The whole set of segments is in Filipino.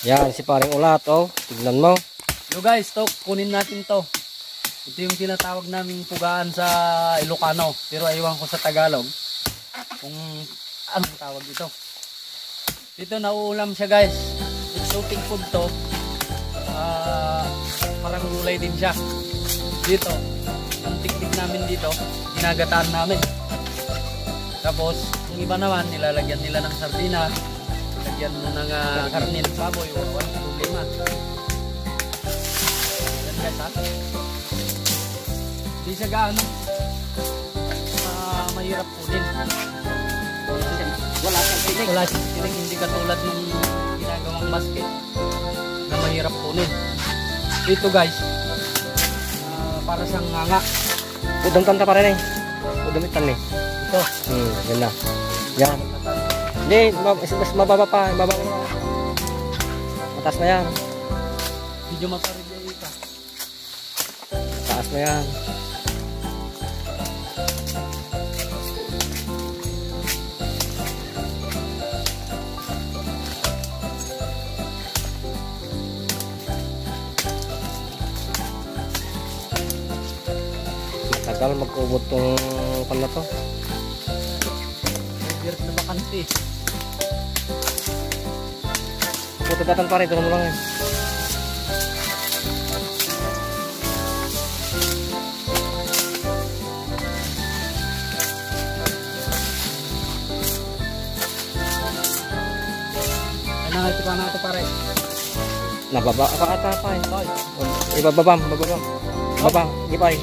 Yan, si paring ulat, oh. Tignan mo. So guys, to, kunin natin to. Ito yung tinatawag naming pugaan sa Ilocano. Pero aywan ko sa Tagalog kung anong tawag dito. Dito nauulam siya guys. Exotic food to. Parang gulay din siya. Dito, yung tiktik namin dito, ginagataan namin. Tapos, yung iba naman, nilalagyan nila ng sardina. Lagyan mo ng karne ng baboy o walang problema. Yan guys ha. Hindi siya gaano mahirap kunin. Wala siyang tinig. Wala siyang tinig. Hindi katulad ng ginagawang basket na mahirap kunin. Ito guys, para siyang nganga. Udang tanta pa rin eh. Udang itan eh. Ito. Yan na. Yan. Hindi, mas mababa pa. Mababa pa. Mataas na yan. Medyo maparigay ito. Mataas na yan. Tagal mag-ubod tong pan na to. Years na bakante. Puto datan pa rin, tulong mo lang yan. Ano nga ito pa na ito pare? Nababa pa ata pa eh. Ibababam, bababam. Baba, ipay.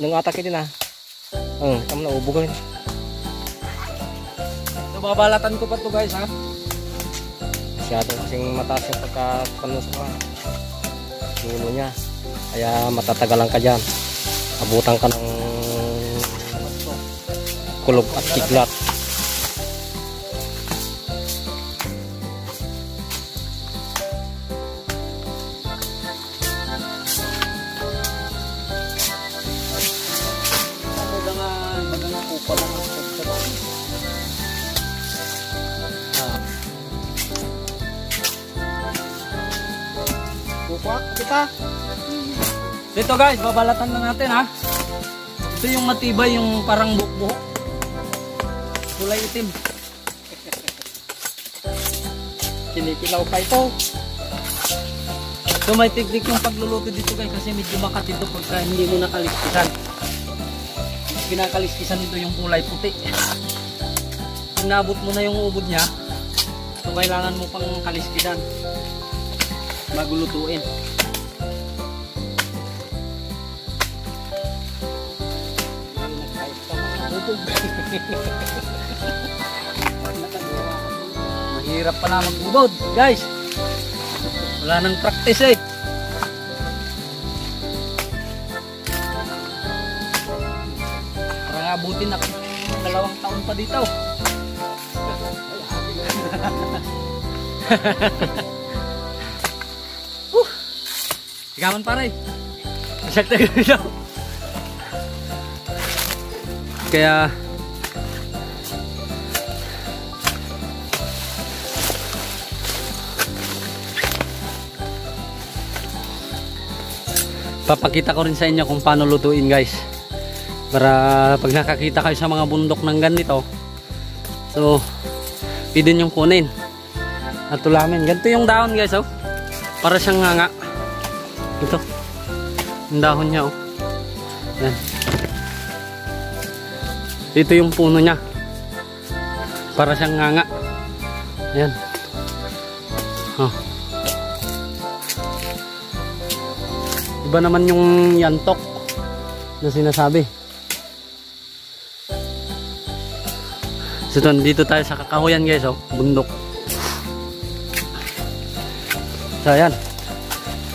Nung atake din ah. Kamu na ubugin. So babalatan ko pa to guys ha. Masyado kasing mataas yung pagkapanos pa. Nuno niya. Kaya matatagalan ka dyan. Abutan ka ng kulog at kidlat. Kita. Dito guys, babalatan na natin ha. Ito yung matibay, yung parang buhok-buhok. Kulay itim. Kinikilaw pa ito. So may teknik yung pagluluto dito guys kasi medyo makat ito pagka hindi mo nakaliskisan. Kinakaliskisan nito yung kulay puti. Kung naabot mo na yung ubod niya, so kailangan mo pang kaliskisan bago lutuin. Mahirap pala mag-ubod guys. Wala nang practice eh. Parang abutin ako ng 2 taon pa dito. Ikaman pare. Masyag tayo dito. Kaya papakita ko rin sa inyo kung paano lutuin guys. Para pag nakakita kayo sa mga bundok ng ganito, so pwede nyo kunin at tulamin. Ganito yung dahon guys oh. Para siyang nganga. Ito. Yung dahon niya oh. Yan. Ito yung puno niya. Para siyang nganga. Ayan. Oh. Iba naman yung yantok na sinasabi. So dito tayo sa kakahuyan guys oh. Bundok. So ayan.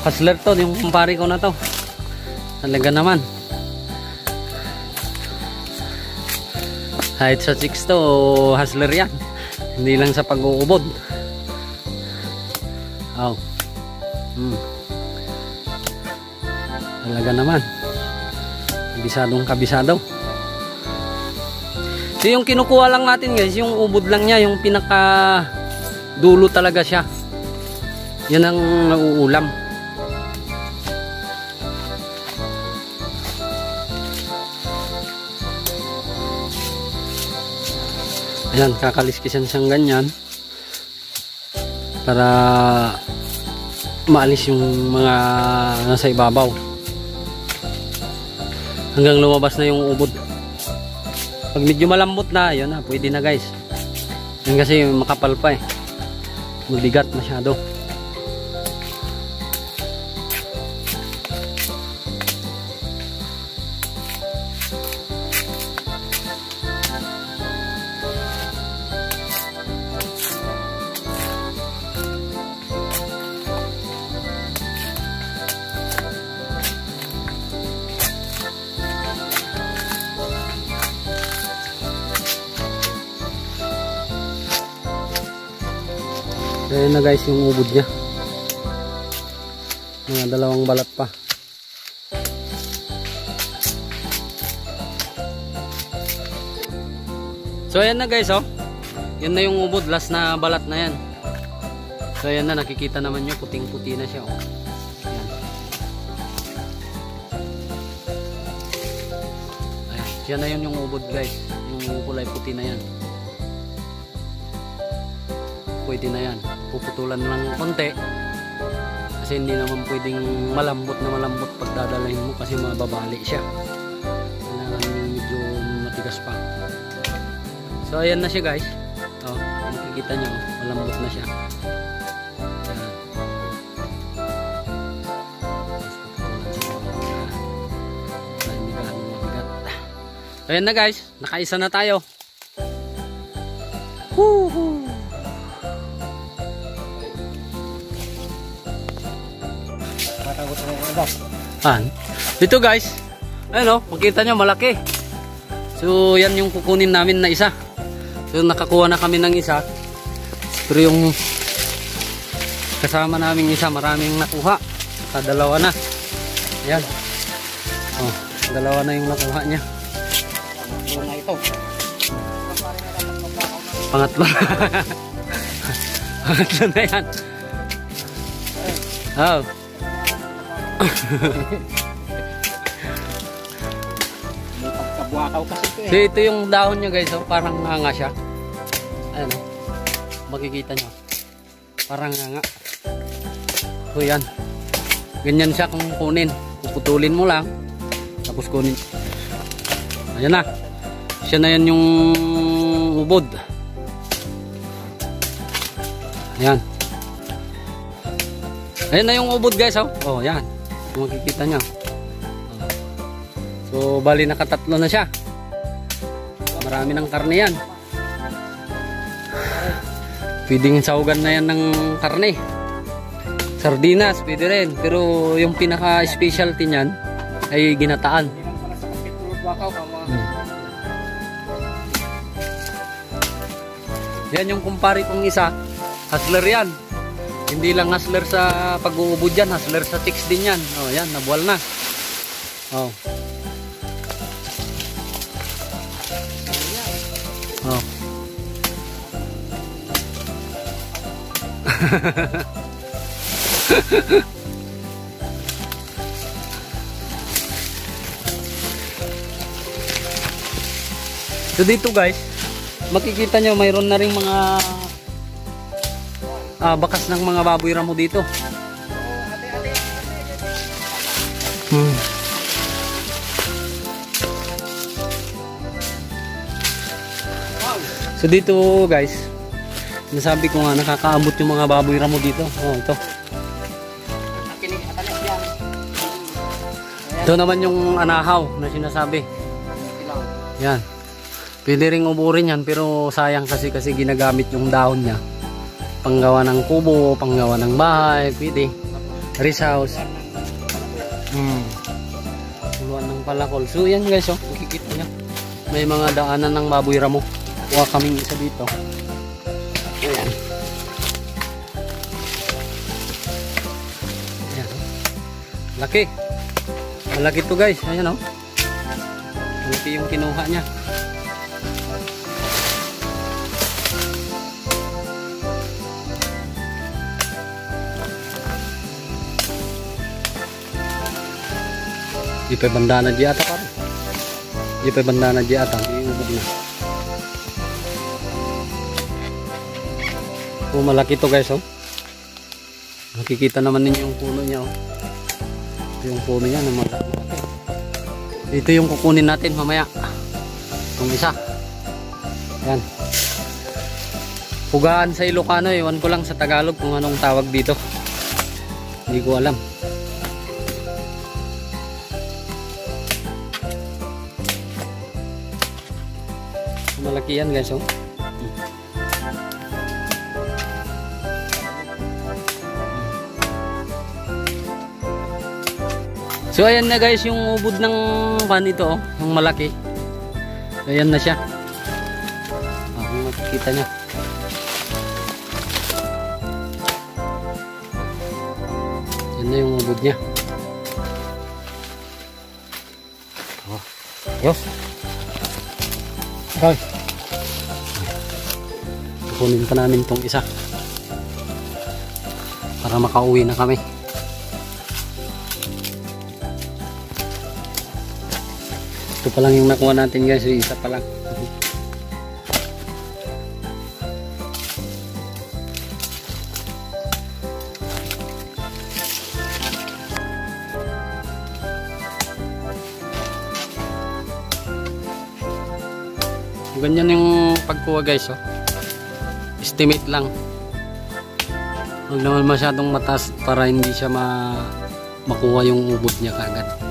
Hustler to. Yung kumpare ko na to. Talaga naman. Kahit sa chicks to, hustler yan. Hindi lang sa pag-uubod. Oh. Talaga naman. Kabisadong kabisado. So yung kinukuha lang natin guys, yung ubod lang niya, yung pinaka dulo talaga siya. Yan ang nauulam. Ayan, kakaliskisan siyang ganyan para maalis yung mga nasa ibabaw hanggang lumabas na yung ubod. Pag medyo malambot na, yun na, pwede na guys. Yan kasi makapal pa eh, mabigat masyado. Ayan na guys yung ubod niya. Mga 2 balat pa. So ayan na guys oh. Yan na yung ubod, last na balat na yan. So ayan na, nakikita naman nyo, puting-puti na siya oh. Ayan. Yan na yun yung ubod guys. Yung kulay puti na yan. Pwede na yan. Puputulan lang konti kasi hindi naman pwedeng malambot pag dadalhin mo kasi mababali siya. Kailangan medyo matigas pa. So ayan na siya guys. Oh, makikita nyo malambot na siya. Ayan. Ayan na guys, nakaisa na tayo. Woohoo! Dito guys, ayun oh, makita nyo malaki. So yan yung kukunin namin na isa. So nakakuha na kami ng isa. Pero yung kasama namin isa maraming nakuha. Dalawa na. Ayan. Oh, 2 na yung nakuha niya. Pangatlo. Pangatlo na yan. Oh. So ito yung dahon nyo guys oh, parang nganga siya. Ayan oh, makikita nyo parang nganga. So yan, ganyan siya kung kunin, puputulin mo lang tapos kunin. Ayan na, siya na yan yung ubod. Ayan, ayan na yung ubod guys oh. Oh yan, makikita nyo. So bali nakatatlo na siya. Marami ng karne yan. Pwedeng sahugan na yan ng karne. Sardinas pwede rin. Pero yung pinaka specialty niyan ay ginataan. Yan yung kumpare kong isa. Hustler yan. Hindi lang hustler sa pag-uubod yan, hustler sa chicks din yan. Oh yan, nabuwal na. Oh. Oh. So dito guys, makikita nyo mayroon na ring mga bakas ng mga baboy ramo dito. So dito guys, nasabi ko nga nakakaabot yung mga baboy ramo dito. Oh, ito. Ito naman yung anahaw na sinasabi. Yan. Pwede ring uburin yan pero sayang kasi ginagamit yung dahon niya. Panggawa ng kubo, panggawa ng bahay, pwede. Rest house. Puluan ng palakol. So yan guys oh, makikita nyo. May mga daanan ng baboy ramo. Kuha kaming isa dito. Ayan. Ayan. Laki. Malaki to guys. Ayan oh. Malaki yung kinuha niya. Di pa bandana di ata pare. Di pa bandana di ata. Iubog na. Oh, malaki to guys oh. Nakikita naman ninyo yung puno niya oh. Ito yung puno niya na malaki. Ito yung kukunin natin mamaya. Itong isa. Yan. Pugaan sa Ilocano, ewan ko lang sa Tagalog kung anong tawag dito. Hindi ko alam. Malaki yan guys oh. So ayan na guys yung ubod ng pan ito oh, yung malaki. So ayan na siya. Kung makikita niya. Yan na yung ubod niya. Oh. Yos. Okay. Kukunin pa namin tong isa. Para makauwi na kami. Ito pa lang yung nakuha natin guys, yung isa pa lang. Ganyan yung pagkuha guys oh. Estimate lang. Huwag naman masyadong mataas para hindi siya makuha yung ubod niya kaagad.